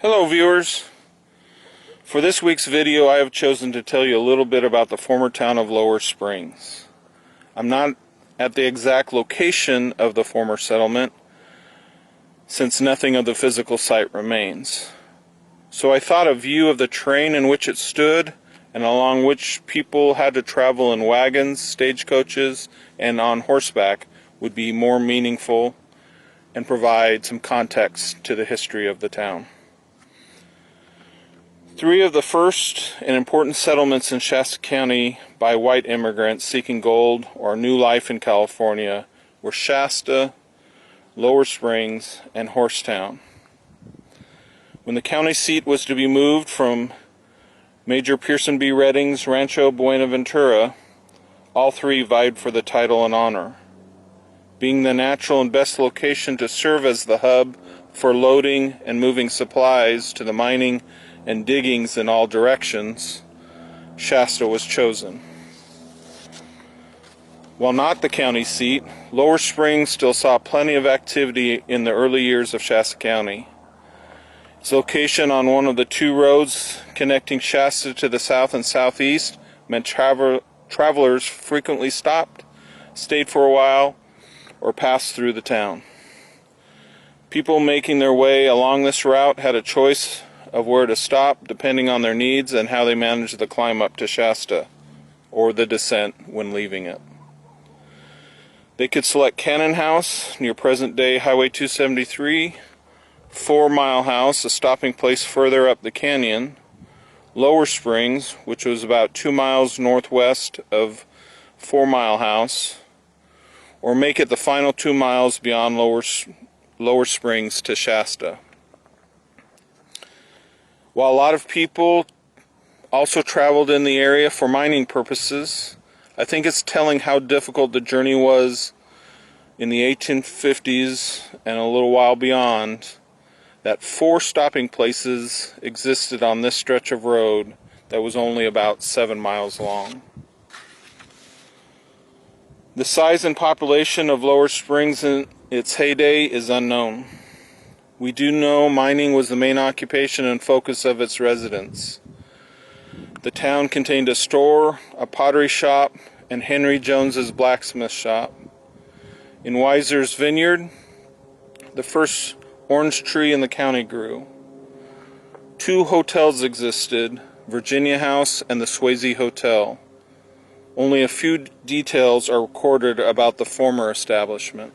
Hello viewers. For this week's video I have chosen to tell you a little bit about the former town of Lower Springs. I'm not at the exact location of the former settlement since nothing of the physical site remains. So I thought a view of the terrain in which it stood and along which people had to travel in wagons, stagecoaches, and on horseback would be more meaningful and provide some context to the history of the town. Three of the first and important settlements in Shasta County by white immigrants seeking gold or new life in California were Shasta, Lower Springs, and Horsetown. When the county seat was to be moved from Major Pearson B. Redding's Rancho Buenaventura, all three vied for the title and honor. Being the natural and best location to serve as the hub for loading and moving supplies to the mining and diggings in all directions, Shasta was chosen. While not the county seat, Lower Springs still saw plenty of activity in the early years of Shasta County. Its location on one of the two roads connecting Shasta to the south and southeast meant travelers frequently stopped, stayed for a while, or passed through the town. People making their way along this route had a choice of where to stop depending on their needs and how they managed the climb up to Shasta or the descent when leaving it. They could select Cannon House near present-day Highway 273, 4 Mile House, a stopping place further up the canyon, Lower Springs, which was about 2 miles northwest of 4 Mile House, or make it the final 2 miles beyond Lower Springs to Shasta. While a lot of people also traveled in the area for mining purposes, I think it's telling how difficult the journey was in the 1850s and a little while beyond, that 4 stopping places existed on this stretch of road that was only about 7 miles long. The size and population of Lower Springs in its heyday is unknown. We do know mining was the main occupation and focus of its residents. The town contained a store, a pottery shop, and Henry Jones's blacksmith shop. In Weiser's vineyard, the first orange tree in the county grew. 2 hotels existed, Virginia House and the Swayze Hotel. Only a few details are recorded about the former establishment.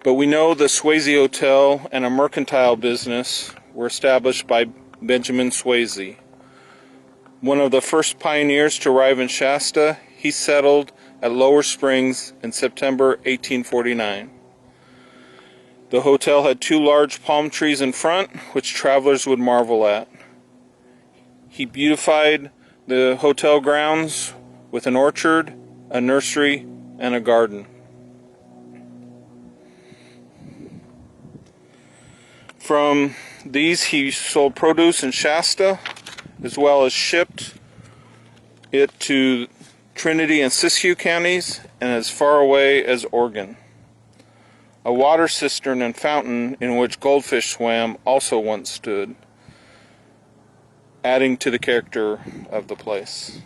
But we know the Swayze Hotel and a mercantile business were established by Benjamin Swayze. One of the first pioneers to arrive in Shasta, he settled at Lower Springs in September 1849. The hotel had 2 large palm trees in front, which travelers would marvel at. He beautified the hotel grounds with an orchard, a nursery, and a garden. From these he sold produce in Shasta, as well as shipped it to Trinity and Siskiyou counties and as far away as Oregon. A water cistern and fountain in which goldfish swam also once stood, adding to the character of the place.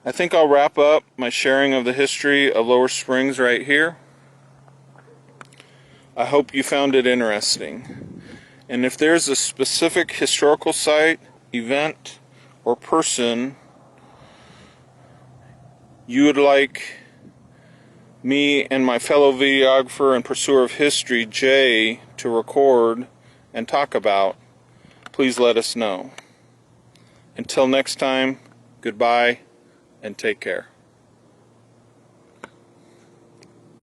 I think I'll wrap up my sharing of the history of Lower Springs right here. I hope you found it interesting. And if there's a specific historical site, event, or person you would like me and my fellow videographer and pursuer of history, Jay, to record and talk about, please let us know. Until next time, goodbye and take care.